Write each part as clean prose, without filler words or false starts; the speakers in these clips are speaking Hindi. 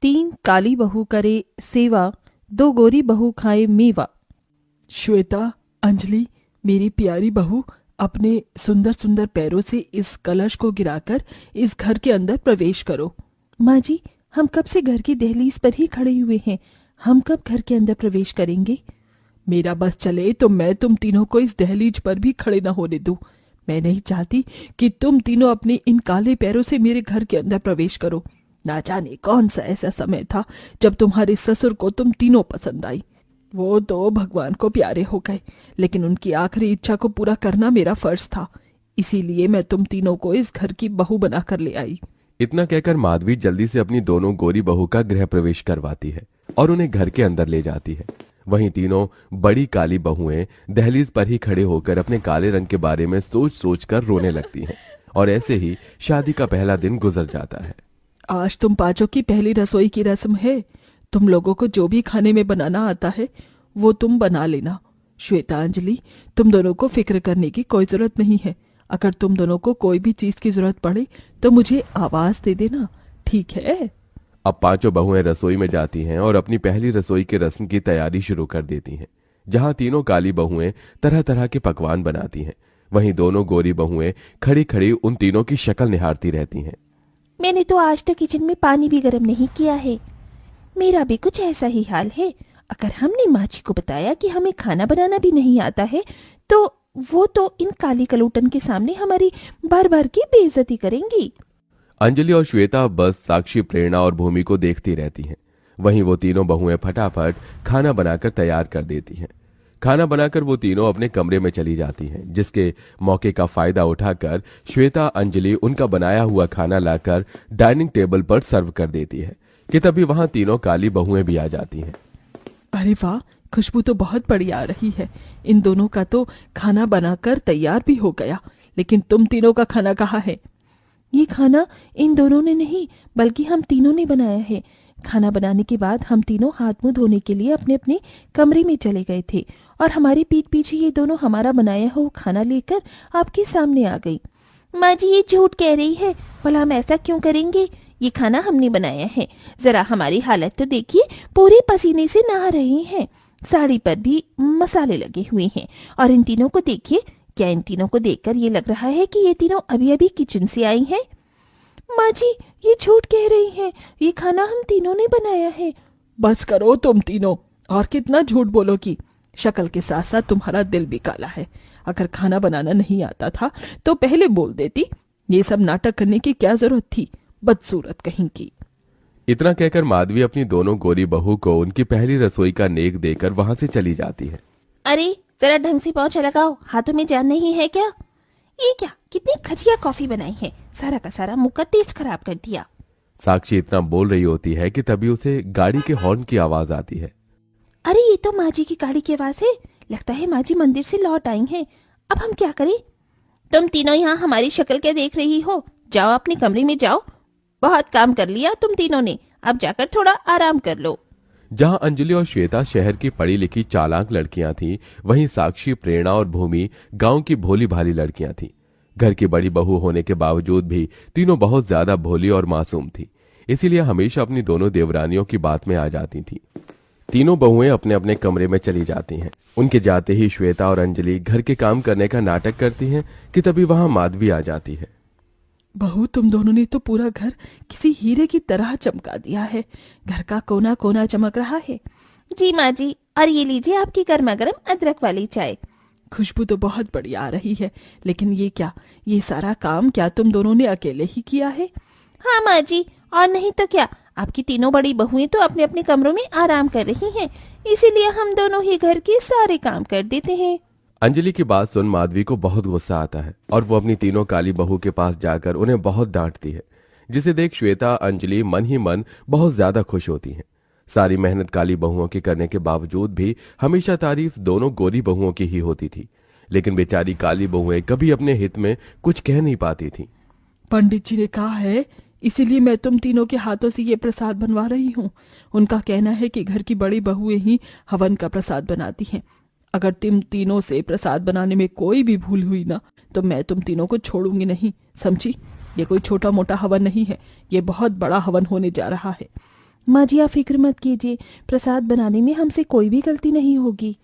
तीन काली बहू करे सेवा, दो गोरी बहू खाए मेवा। श्वेता, अंजलि, मेरी प्यारी बहू, अपने सुंदर सुंदर पैरों से इस कलश को गिराकर इस घर के अंदर प्रवेश करो। माँ जी, हम कब से घर की दहलीज पर ही खड़े हुए हैं, हम कब घर के अंदर प्रवेश करेंगे? मेरा बस चले तो मैं तुम तीनों को इस दहलीज पर भी खड़े न होने दूं। मैं नहीं चाहती कि तुम तीनों अपने इन काले पैरों से मेरे घर के अंदर प्रवेश करो। ना जाने कौन सा ऐसा समय था जब तुम्हारे ससुर को तुम तीनों पसंद आई। वो तो भगवान को प्यारे हो गए, लेकिन उनकी आखिरी इच्छा को पूरा करना मेरा फर्ज था। इसीलिए मैं तुम तीनों को इस घर की बहू बनाकर ले आई। इतना कहकर माधवी जल्दी से अपनी दोनों गोरी बहू का गृह प्रवेश करवाती है और उन्हें घर के अंदर ले जाती है। वहीं तीनों बड़ी काली बहुएं दहलीज पर ही खड़े होकर अपने काले रंग के बारे में सोच सोच कर रोने लगती हैं और ऐसे ही शादी का पहला दिन गुजर जाता है। आज तुम पांचों की पहली रसोई की रस्म है। तुम लोगों को जो भी खाने में बनाना आता है वो तुम बना लेना। श्वेता, अंजलि, तुम दोनों को फिक्र करने की कोई जरूरत नहीं है। अगर तुम दोनों को कोई भी चीज की जरूरत पड़े तो मुझे आवाज दे देना, ठीक है? अब पांचों बहुएं रसोई में जाती हैं और अपनी पहली रसोई की रस्म की तैयारी शुरू कर देती हैं, जहां तीनों काली बहुएं तरह तरह के पकवान बनाती हैं। वहीं दोनों गोरी बहुएं खड़ी खड़ी उन तीनों की शक्ल निहारती रहती हैं। मैंने तो आज तक किचन में पानी भी गर्म नहीं किया है। मेरा भी कुछ ऐसा ही हाल है। अगर हमने माँ जी को बताया कि हमें खाना बनाना भी नहीं आता है तो वो तो इन काली कलूटन के सामने हमारी भर भर की बेइज्जती करेंगी। अंजलि और श्वेता बस साक्षी, प्रेरणा और भूमि को देखती रहती हैं। वहीं वो तीनों बहुएं फटाफट खाना बनाकर तैयार कर देती हैं। खाना बनाकर वो तीनों अपने कमरे में चली जाती हैं, जिसके मौके का फायदा उठाकर श्वेता, अंजलि उनका बनाया हुआ खाना लाकर डाइनिंग टेबल पर सर्व कर देती है कि तभी वहां तीनों काली बहुएं भी आ जाती हैं। अरे वाह, खुशबू तो बहुत बढ़िया आ रही है। इन दोनों का तो खाना बनाकर तैयार भी हो गया, लेकिन तुम तीनों का खाना कहाँ है? ये खाना इन दोनों ने नहीं बल्कि हम तीनों ने बनाया है। खाना बनाने के बाद हम तीनों हाथ मुंह धोने के लिए अपने अपने कमरे में चले गए थे और हमारी पीठ पीछे ये दोनों हमारा बनाया हुआ खाना लेकर आपके सामने आ गई। माँ जी, ये झूठ कह रही है। भला हम ऐसा क्यों करेंगे? ये खाना हमने बनाया है। जरा हमारी हालत तो देखिए, पूरे पसीने से नहा रहे हैं, साड़ी पर भी मसाले लगे हुए हैं। और इन तीनों को देखिए, क्या इन तीनों को देखकर ये लग रहा है कि ये तीनों अभी अभी किचन से आई हैं? माँ जी, ये झूठ कह रही हैं। ये खाना हम तीनों ने बनाया है। बस करो तुम तीनों, और कितना झूठ बोलोगी। शक्ल के साथ साथ तुम्हारा दिल भी काला है। अगर खाना बनाना नहीं आता था तो पहले बोल देती। ये सब नाटक करने की क्या जरूरत थी, बदसूरत कहीं की। इतना कहकर माधवी अपनी दोनों गोरी बहू को उनकी पहली रसोई का नेक देकर वहां से चली जाती है। अरे जरा ढंग से पोंछा लगाओ, हाथों में जान नहीं है क्या? ये क्या, कितनी घटिया कॉफी बनाई है, सारा का सारा मुंह का टेस्ट खराब कर दिया। साक्षी इतना बोल रही होती है कि तभी उसे गाड़ी के हॉर्न की आवाज आती है। अरे ये तो माँ जी की गाड़ी की आवाज है। लगता है माँ जी मंदिर से लौट आई हैं। अब हम क्या करें? तुम तीनों यहाँ हमारी शक्ल क्या देख रही हो? जाओ अपने कमरे में जाओ। बहुत काम कर लिया तुम तीनों ने, अब जाकर थोड़ा आराम कर लो। जहां अंजलि और श्वेता शहर की पढ़ी लिखी चालाक लड़कियां थीं, वहीं साक्षी, प्रेरणा और भूमि गांव की भोली भाली लड़कियां थीं। घर की बड़ी बहू होने के बावजूद भी तीनों बहुत ज्यादा भोली और मासूम थी, इसीलिए हमेशा अपनी दोनों देवरानियों की बात में आ जाती थी। तीनों बहुएं अपने अपने कमरे में चली जाती हैं। उनके जाते ही श्वेता और अंजलि घर के काम करने का नाटक करती हैं कि तभी वहां माधवी आ जाती है। बहू, तुम दोनों ने तो पूरा घर किसी हीरे की तरह चमका दिया है। घर का कोना कोना चमक रहा है। जी माँ जी, और ये लीजिए आपकी गर्मा गर्म अदरक वाली चाय। खुशबू तो बहुत बढ़िया आ रही है, लेकिन ये क्या, ये सारा काम क्या तुम दोनों ने अकेले ही किया है? हाँ माँ जी, और नहीं तो क्या। आपकी तीनों बड़ी बहुएं तो अपने अपने कमरों में आराम कर रही हैं, इसीलिए हम दोनों ही घर के सारे काम कर देते हैं। अंजलि की बात सुन माधवी को बहुत गुस्सा आता है और वो अपनी तीनों काली बहू के पास जाकर उन्हें बहुत डांटती है, जिसे देख श्वेता, अंजलि मन ही मन बहुत ज्यादा खुश होती हैं। सारी मेहनत काली बहुओं की करने के बावजूद भी हमेशा तारीफ दोनों गोरी बहुओं की ही होती थी, लेकिन बेचारी काली बहुएं कभी अपने हित में कुछ कह नहीं पाती थी। पंडित जी ने कहा है, इसीलिए मैं तुम तीनों के हाथों से ये प्रसाद बनवा रही हूँ। उनका कहना है कि घर की बड़ी बहुएं ही हवन का प्रसाद बनाती हैं। अगर तुम तीनों से प्रसाद बनाने में कोई भी भूल हुई ना, तो मैं तुम तीनों को छोड़ूंगी नहीं, समझी? ये कोई छोटा मोटा हवन नहीं है, ये बहुत बड़ा हवन होने जा रहा है। माँ जी आप फिक्र मत कीजिए, प्रसाद बनाने में हमसे कोई भी गलती नहीं होगी।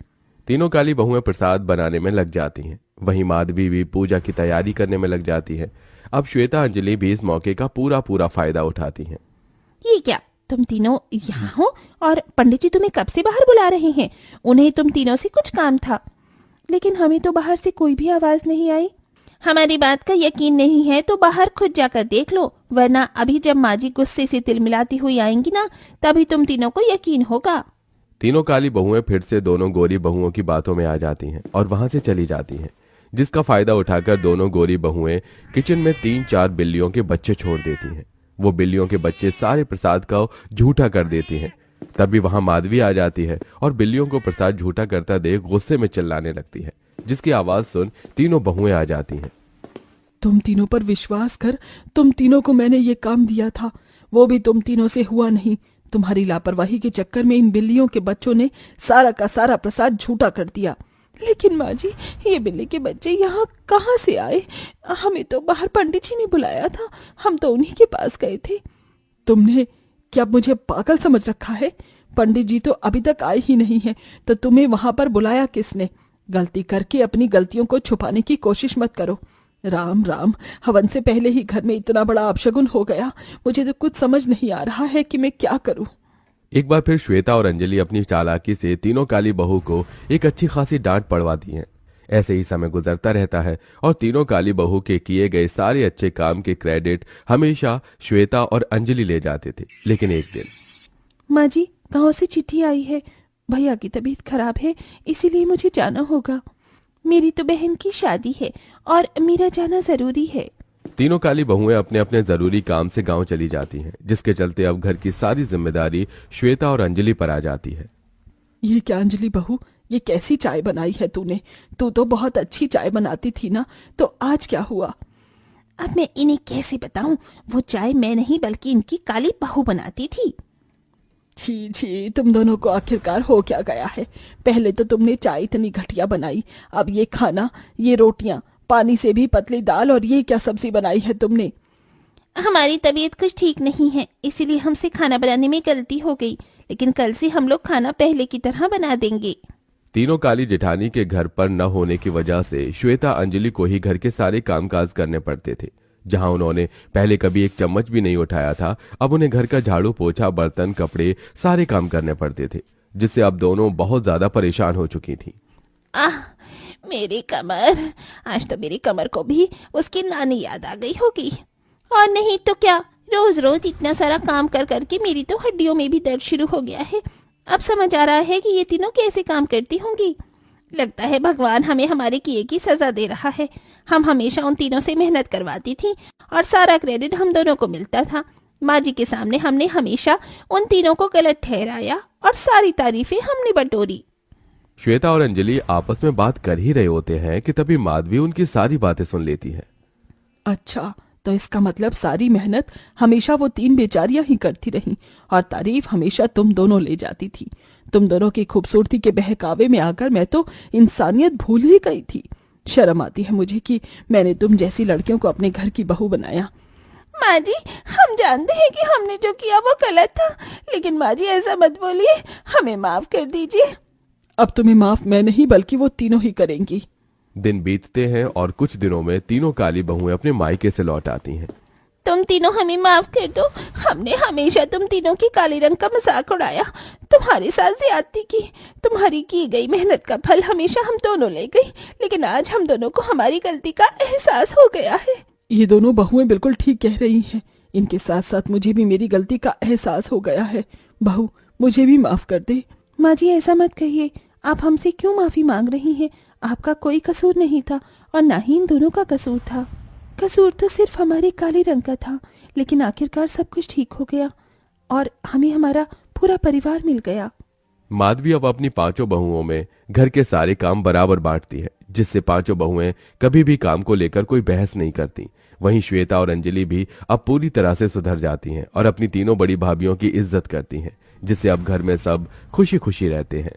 तीनों काली बहुएं प्रसाद बनाने में लग जाती हैं। वहीं माधवी भी पूजा की तैयारी करने में लग जाती है। अब श्वेता अंजलि भी इस मौके का पूरा पूरा फायदा उठाती हैं। ये क्या, तुम तीनों यहाँ हो और पंडित जी तुम्हें कब से बाहर बुला रहे हैं? उन्हें तुम तीनों से कुछ काम था, लेकिन हमें तो बाहर से कोई भी आवाज नहीं आई। हमारी बात का यकीन नहीं है तो बाहर खुद जाकर देख लो, वरना अभी जब माँ जी गुस्से से तिलमिलाती हुई आएंगी ना, तभी तुम तीनों को यकीन होगा। तीनों काली बहुएं फिर से दोनों गोरी बहुओं की बातों में आ जाती हैं और वहां से चली जाती हैं, जिसका फायदा उठाकर दोनों गोरी बहुएं किचन में 3-4 बिल्लियों के बच्चे छोड़ देती हैं। वो बिल्लियों के बच्चे सारे प्रसाद को झूठा कर देती हैं। तभी वहां माधवी आ जाती है और बिल्लियों को प्रसाद झूठा करता देख गुस्से में चिल्लाने लगती है, जिसकी आवाज सुन तीनों बहुएं आ जाती हैं। तुम तीनों पर विश्वास कर, तुम तीनों को मैंने ये काम दिया था, वो भी तुम तीनों से हुआ नहीं। तुम्हारी लापरवाही के चक्कर में इन बिल्लियों के बच्चों ने सारा का सारा प्रसाद झूठा कर दिया। लेकिन माँ जी, ये बिल्ली के बच्चे यहाँ कहाँ से आए? हमें तो बाहर पंडित जी ने बुलाया था, हम तो उन्हीं के पास गए थे। तुमने क्या मुझे पागल समझ रखा है? पंडित जी तो अभी तक आए ही नहीं है, तो तुम्हें वहां पर बुलाया किसने? गलती करके अपनी गलतियों को छुपाने की कोशिश मत करो। राम राम, हवन से पहले ही घर में इतना बड़ा अपशगुन हो गया। मुझे तो कुछ समझ नहीं आ रहा है कि मैं क्या करूं। एक बार फिर श्वेता और अंजलि अपनी चालाकी से तीनों काली बहू को एक अच्छी खासी डांट पड़वाती हैं। ऐसे ही समय गुजरता रहता है और तीनों काली बहू के किए गए सारे अच्छे काम के क्रेडिट हमेशा श्वेता और अंजलि ले जाते थे। लेकिन एक दिन माँ जी, गांव से चिट्ठी आई है, भैया की तबीयत खराब है, इसीलिए मुझे जाना होगा। मेरी तो बहन की शादी है और मेरा जाना जरूरी है। तीनों काली बहुएं अपने अपने जरूरी काम से गांव चली जाती हैं, जिसके चलते अब घर की सारी जिम्मेदारी श्वेता और अंजलि पर आ जाती है। ये क्या अंजलि बहू, ये कैसी चाय बनाई है तूने? तू तो बहुत अच्छी चाय बनाती थी ना, तो आज क्या हुआ? अब मैं इन्हें कैसे बताऊं, वो चाय मैं नहीं बल्कि इनकी काली बहू बनाती थी। छी छी, तुम दोनों को आखिरकार हो क्या गया है? पहले तो तुमने चाय इतनी घटिया बनाई, अब ये खाना, ये रोटियां, पानी से भी पतली दाल, और ये क्या सब्जी बनाई है तुमने? हमारी तबीयत कुछ ठीक नहीं है, इसीलिए हमसे खाना बनाने में गलती हो गई, लेकिन कल से हम लोग खाना पहले की तरह बना देंगे। तीनों काली जेठानी के घर पर न होने की वजह से श्वेता अंजलि को ही घर के सारे कामकाज करने पड़ते थे। जहां उन्होंने पहले कभी एक चम्मच भी नहीं उठाया था, अब उन्हें घर का झाड़ू पोछा, बर्तन, कपड़े सारे काम करने पड़ते थे, जिससे अब दोनों बहुत ज्यादा परेशान हो चुकी थी। आह, मेरी कमर, आज तो मेरी कमर को भी उसकी नानी याद आ गई होगी। और नहीं तो क्या, रोज रोज इतना सारा काम कर करके मेरी तो हड्डियों में भी दर्द शुरू हो गया है। अब समझ आ रहा है कि ये तीनों कैसे काम करती होंगी। लगता है भगवान हमें हमारे किए की सजा दे रहा है। हम हमेशा उन तीनों से मेहनत करवाती थी और सारा क्रेडिट हम दोनों को मिलता था। माँ जी के सामने हमने हमेशा उन तीनों को गलत ठहराया और सारी तारीफें हमने बटोरी। श्वेता और अंजलि आपस में बात कर ही रहे होते हैं कि तभी माधवी उनकी सारी बातें सुन लेती है। अच्छा, तो इसका मतलब सारी मेहनत हमेशा वो तीन बेचारियां ही करती रहीं और तारीफ हमेशा तुम दोनों ले जाती थी। तुम दोनों की खूबसूरती के बहकावे में आकर मैं तो इंसानियत भूल ही गई थी। शर्म आती है मुझे कि मैंने तुम जैसी लड़कियों को अपने घर की बहू बनाया। माँ जी, हम जानते हैं कि हमने जो किया वो गलत था, लेकिन माँ जी ऐसा मत बोलिए, हमें माफ कर दीजिए। अब तुम्हें माफ मैं नहीं बल्कि वो तीनों ही करेंगी। दिन बीतते हैं और कुछ दिनों में तीनों काली बहुएं अपने मायके से लौट आती हैं। तुम तीनों हमें माफ कर दो, हमने हमेशा तुम तीनों की काले रंग का मजाक उड़ाया, तुम्हारे साथ ज्यादती की। तुम्हारी की गई मेहनत का फल हमेशा हम दोनों ले गई, लेकिन आज हम दोनों को हमारी गलती का एहसास हो गया है। ये दोनों बहुएं बिल्कुल ठीक कह रही हैं। इनके साथ साथ मुझे भी मेरी गलती का एहसास हो गया है। बहू, मुझे भी माफ कर दे। माँ जी ऐसा मत कहिए, आप हमसे क्यों माफी मांग रही हैं? आपका कोई कसूर नहीं था और ना ही इन दोनों का कसूर था। कसूर तो सिर्फ हमारे काले रंग का था, लेकिन आखिरकार सब कुछ ठीक हो गया और हमें हमारा पूरा परिवार मिल गया। माधवी अब अपनी पांचों बहुओं में घर के सारे काम बराबर बांटती है, जिससे पांचों बहुएं कभी भी काम को लेकर कोई बहस नहीं करती। वहीं श्वेता और अंजलि भी अब पूरी तरह से सुधर जाती हैं और अपनी तीनों बड़ी भाभियों की इज्जत करती हैं, जिससे अब घर में सब खुशी खुशी रहते हैं।